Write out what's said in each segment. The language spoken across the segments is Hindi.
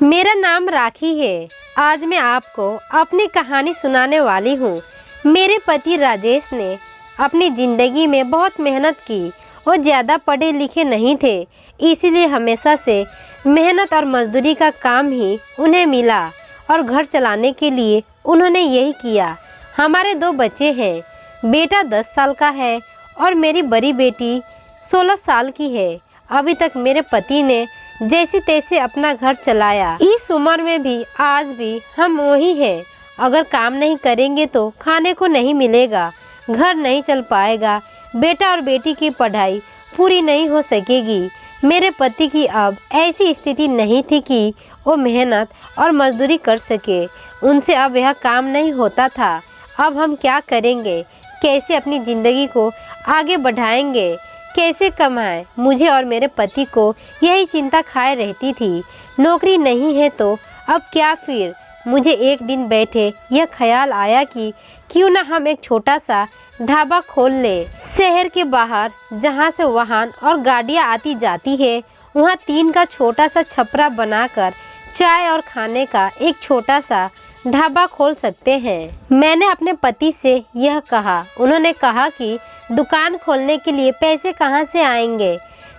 मेरा नाम राखी है। आज मैं आपको अपनी कहानी सुनाने वाली हूँ। मेरे पति राजेश ने अपनी ज़िंदगी में बहुत मेहनत की। वो ज़्यादा पढ़े लिखे नहीं थे, इसीलिए हमेशा से मेहनत और मजदूरी का काम ही उन्हें मिला और घर चलाने के लिए उन्होंने यही किया। हमारे 2 बच्चे हैं। बेटा 10 साल का है और मेरी बड़ी बेटी 16 साल की है। अभी तक मेरे पति ने जैसे तैसे अपना घर चलाया। इस उम्र में भी आज भी हम वही हैं। अगर काम नहीं करेंगे तो खाने को नहीं मिलेगा, घर नहीं चल पाएगा, बेटा और बेटी की पढ़ाई पूरी नहीं हो सकेगी। मेरे पति की अब ऐसी स्थिति नहीं थी कि वो मेहनत और मजदूरी कर सके। उनसे अब यह काम नहीं होता था। अब हम क्या करेंगे? कैसे अपनी ज़िंदगी को आगे बढ़ाएंगे? कैसे कमाएं? मुझे और मेरे पति को यही चिंता खाए रहती थी। नौकरी नहीं है तो अब क्या फिर? मुझे एक दिन बैठे यह ख्याल आया कि क्यों ना हम एक छोटा सा ढाबा खोल ले। शहर के बाहर जहाँ से वाहन और गाड़ियाँ आती जाती है, वहाँ टीन का छोटा सा छपरा बनाकर चाय और खाने का एक छोटा सा ढाबा खोल सकते हैं। मैंने अपने पति से यह कहा। उन्होंने कहा कि दुकान खोलने के लिए पैसे कहाँ से आएंगे?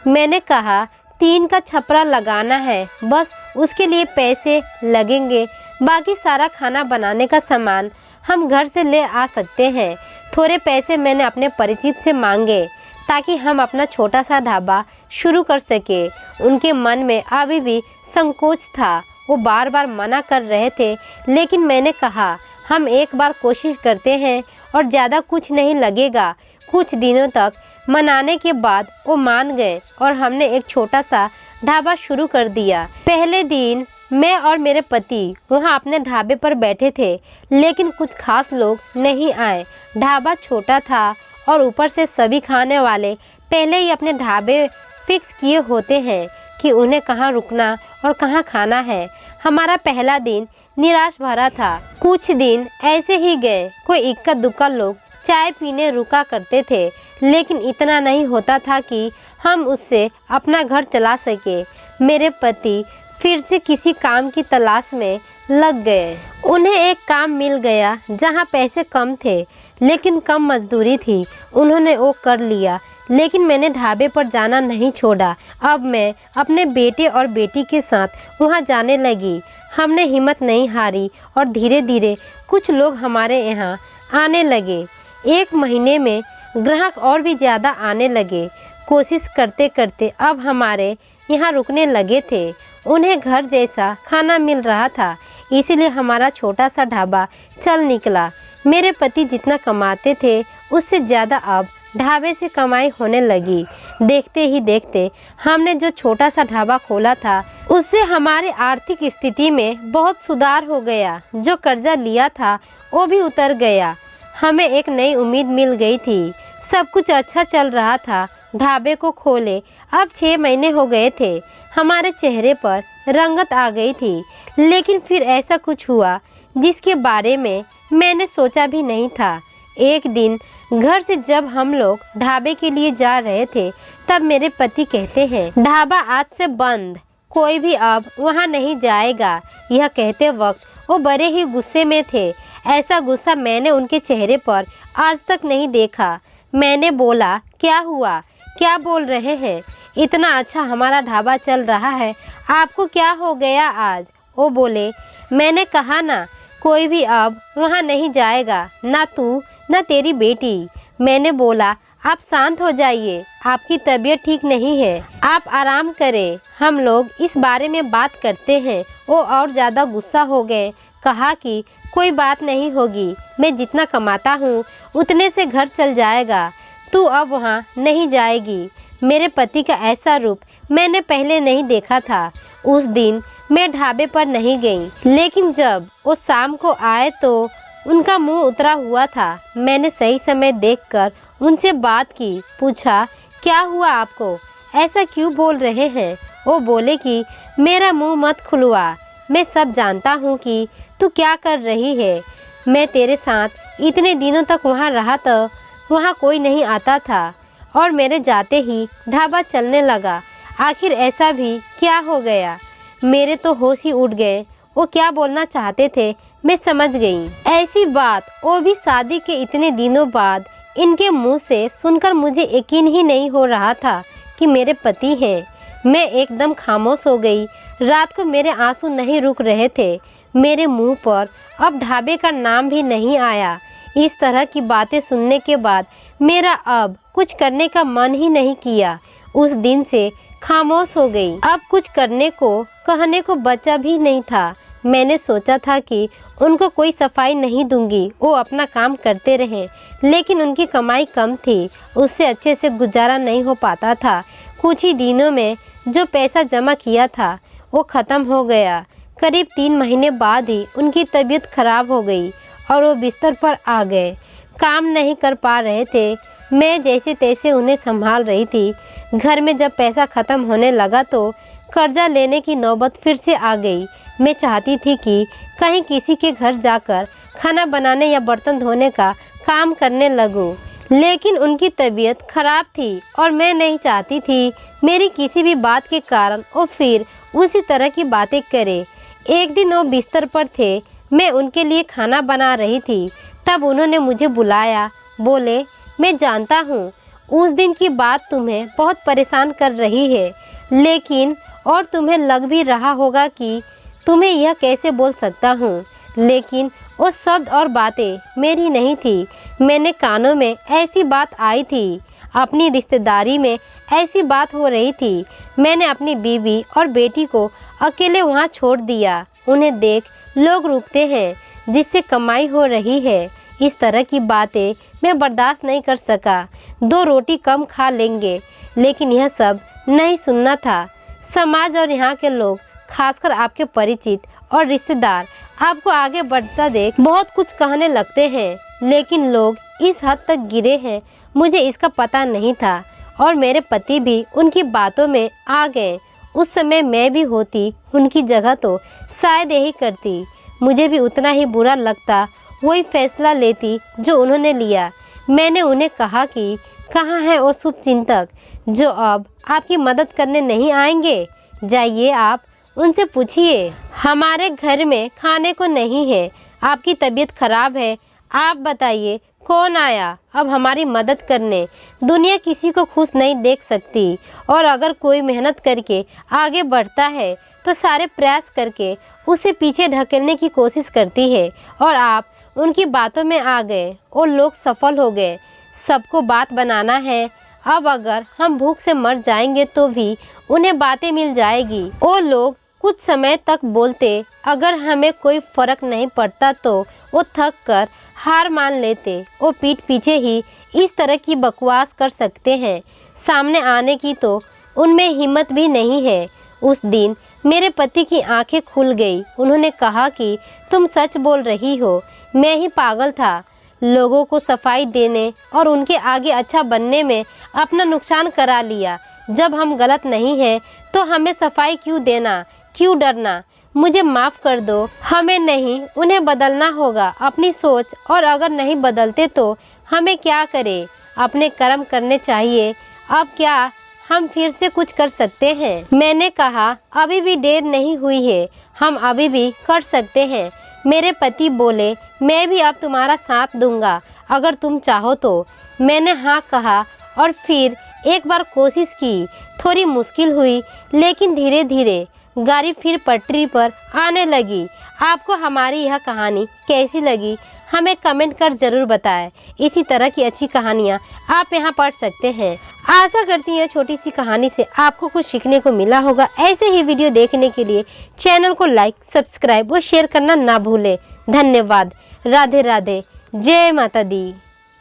मैंने कहा टीन का छपरा लगाना है, बस उसके लिए पैसे लगेंगे। बाकी सारा खाना बनाने का सामान हम घर से ले आ सकते हैं। थोड़े पैसे मैंने अपने परिचित से मांगे ताकि हम अपना छोटा सा ढाबा शुरू कर सके। उनके मन में अभी भी संकोच था। वो बार बार मना कर रहे थे, लेकिन मैंने कहा हम एक बार कोशिश करते हैं और ज़्यादा कुछ नहीं लगेगा। कुछ दिनों तक मनाने के बाद वो मान गए और हमने एक छोटा सा ढाबा शुरू कर दिया। पहले दिन मैं और मेरे पति वहाँ अपने ढाबे पर बैठे थे, लेकिन कुछ खास लोग नहीं आए। ढाबा छोटा था और ऊपर से सभी खाने वाले पहले ही अपने ढाबे फिक्स किए होते हैं कि उन्हें कहाँ रुकना और कहाँ खाना है। हमारा पहला दिन निराश भरा था। कुछ दिन ऐसे ही गए। कोई इक्का दुक्का लोग चाय पीने रुका करते थे, लेकिन इतना नहीं होता था कि हम उससे अपना घर चला सके। मेरे पति फिर से किसी काम की तलाश में लग गए। उन्हें एक काम मिल गया जहां पैसे कम थे लेकिन कम मजदूरी थी। उन्होंने वो कर लिया, लेकिन मैंने ढाबे पर जाना नहीं छोड़ा। अब मैं अपने बेटे और बेटी के साथ वहां जाने लगी। हमने हिम्मत नहीं हारी और धीरे धीरे कुछ लोग हमारे यहाँ आने लगे। 1 महीने में ग्राहक और भी ज़्यादा आने लगे। कोशिश करते करते अब हमारे यहाँ रुकने लगे थे। उन्हें घर जैसा खाना मिल रहा था, इसीलिए हमारा छोटा सा ढाबा चल निकला। मेरे पति जितना कमाते थे उससे ज़्यादा अब ढाबे से कमाई होने लगी। देखते ही देखते हमने जो छोटा सा ढाबा खोला था उससे हमारी आर्थिक स्थिति में बहुत सुधार हो गया। जो कर्जा लिया था वो भी उतर गया। हमें एक नई उम्मीद मिल गई थी। सब कुछ अच्छा चल रहा था। ढाबे को खोले अब 6 महीने हो गए थे। हमारे चेहरे पर रंगत आ गई थी, लेकिन फिर ऐसा कुछ हुआ जिसके बारे में मैंने सोचा भी नहीं था। एक दिन घर से जब हम लोग ढाबे के लिए जा रहे थे, तब मेरे पति कहते हैं ढाबा आज से बंद, कोई भी अब वहाँ नहीं जाएगा। यह कहते वक्त वो बड़े ही गुस्से में थे। ऐसा गुस्सा मैंने उनके चेहरे पर आज तक नहीं देखा। मैंने बोला क्या हुआ, क्या बोल रहे हैं? इतना अच्छा हमारा ढाबा चल रहा है, आपको क्या हो गया आज? वो बोले मैंने कहा ना कोई भी अब वहाँ नहीं जाएगा, ना तू ना तेरी बेटी। मैंने बोला आप शांत हो जाइए, आपकी तबीयत ठीक नहीं है, आप आराम करें, हम लोग इस बारे में बात करते हैं। वो और ज़्यादा गुस्सा हो गए। कहा कि कोई बात नहीं होगी, मैं जितना कमाता हूँ उतने से घर चल जाएगा, तू अब वहाँ नहीं जाएगी। मेरे पति का ऐसा रूप मैंने पहले नहीं देखा था। उस दिन मैं ढाबे पर नहीं गई, लेकिन जब वो शाम को आए तो उनका मुंह उतरा हुआ था। मैंने सही समय देखकर उनसे बात की। पूछा क्या हुआ आपको, ऐसा क्यों बोल रहे हैं? वो बोले कि मेरा मुंह मत खुलवा, मैं सब जानता हूँ कि तू क्या कर रही है। मैं तेरे साथ इतने दिनों तक वहाँ रहा तो वहाँ कोई नहीं आता था और मेरे जाते ही ढाबा चलने लगा। आखिर ऐसा भी क्या हो गया? मेरे तो होश ही उड़ गए। वो क्या बोलना चाहते थे मैं समझ गई। ऐसी बात वो भी शादी के इतने दिनों बाद इनके मुंह से सुनकर मुझे यकीन ही नहीं हो रहा था कि मेरे पति हैं। मैं एकदम खामोश हो गई। रात को मेरे आंसू नहीं रुक रहे थे। मेरे मुंह पर अब ढाबे का नाम भी नहीं आया। इस तरह की बातें सुनने के बाद मेरा अब कुछ करने का मन ही नहीं किया। उस दिन से खामोश हो गई। अब कुछ करने को कहने को बचा भी नहीं था। मैंने सोचा था कि उनको कोई सफाई नहीं दूंगी, वो अपना काम करते रहें, लेकिन उनकी कमाई कम थी, उससे अच्छे से गुजारा नहीं हो पाता था। कुछ ही दिनों में जो पैसा जमा किया था वो ख़त्म हो गया। करीब 3 महीने बाद ही उनकी तबीयत खराब हो गई और वो बिस्तर पर आ गए। काम नहीं कर पा रहे थे। मैं जैसे तैसे उन्हें संभाल रही थी। घर में जब पैसा ख़त्म होने लगा तो कर्जा लेने की नौबत फिर से आ गई। मैं चाहती थी कि कहीं किसी के घर जाकर खाना बनाने या बर्तन धोने का काम करने लगूं, लेकिन उनकी तबीयत खराब थी और मैं नहीं चाहती थी मेरी किसी भी बात के कारण वो फिर उसी तरह की बातें करे। एक दिन वो बिस्तर पर थे, मैं उनके लिए खाना बना रही थी, तब उन्होंने मुझे बुलाया। बोले, मैं जानता हूँ उस दिन की बात तुम्हें बहुत परेशान कर रही है, लेकिन और तुम्हें लग भी रहा होगा कि तुम्हें यह कैसे बोल सकता हूँ, लेकिन वो शब्द और बातें मेरी नहीं थी। मैंने कानों में ऐसी बात आई थी, अपनी रिश्तेदारी में ऐसी बात हो रही थी। मैंने अपनी बीवी और बेटी को अकेले वहाँ छोड़ दिया। उन्हें देख लोग रुकते हैं जिससे कमाई हो रही है। इस तरह की बातें मैं बर्दाश्त नहीं कर सका। 2 रोटी कम खा लेंगे, लेकिन यह सब नहीं सुनना था। समाज और यहाँ के लोग, खासकर आपके परिचित और रिश्तेदार, आपको आगे बढ़ता देख बहुत कुछ कहने लगते हैं, लेकिन लोग इस हद तक गिरे हैं मुझे इसका पता नहीं था। और मेरे पति भी उनकी बातों में आ गए। उस समय मैं भी होती उनकी जगह तो शायद यही करती। मुझे भी उतना ही बुरा लगता, वही फैसला लेती जो उन्होंने लिया। मैंने उन्हें कहा कि कहाँ है वो शुभचिंतक जो अब आपकी मदद करने नहीं आएंगे? जाइए आप उनसे पूछिए। हमारे घर में खाने को नहीं है, आपकी तबीयत खराब है, आप बताइए कौन आया अब हमारी मदद करने? दुनिया किसी को खुश नहीं देख सकती, और अगर कोई मेहनत करके आगे बढ़ता है तो सारे प्रयास करके उसे पीछे ढकेलने की कोशिश करती है। और आप उनकी बातों में आ गए, वो लोग सफल हो गए। सबको बात बनाना है। अब अगर हम भूख से मर जाएंगे तो भी उन्हें बातें मिल जाएगी। वो लोग कुछ समय तक बोलते, अगर हमें कोई फर्क नहीं पड़ता तो वो थक कर हार मान लेते। वो पीठ पीछे ही इस तरह की बकवास कर सकते हैं, सामने आने की तो उनमें हिम्मत भी नहीं है। उस दिन मेरे पति की आंखें खुल गई। उन्होंने कहा कि तुम सच बोल रही हो, मैं ही पागल था। लोगों को सफाई देने और उनके आगे अच्छा बनने में अपना नुकसान करा लिया। जब हम गलत नहीं हैं तो हमें सफाई क्यों देना, क्यों डरना? मुझे माफ़ कर दो, हमें नहीं, उन्हें बदलना होगा अपनी सोच, और अगर नहीं बदलते तो हमें क्या करें? अपने कर्म करने चाहिए। अब क्या हम फिर से कुछ कर सकते हैं? मैंने कहा, अभी भी देर नहीं हुई है, हम अभी भी कर सकते हैं। मेरे पति बोले, मैं भी अब तुम्हारा साथ दूंगा अगर तुम चाहो तो। मैंने हाँ कहा और फिर एक बार कोशिश की। थोड़ी मुश्किल हुई, लेकिन धीरे धीरे गाड़ी फिर पटरी पर आने लगी। आपको हमारी यह कहानी कैसी लगी हमें कमेंट कर ज़रूर बताएं। इसी तरह की अच्छी कहानियाँ आप यहाँ पढ़ सकते हैं। आशा करती हैं छोटी सी कहानी से आपको कुछ सीखने को मिला होगा। ऐसे ही वीडियो देखने के लिए चैनल को लाइक, सब्सक्राइब और शेयर करना ना भूलें। धन्यवाद। राधे राधे। जय माता दी।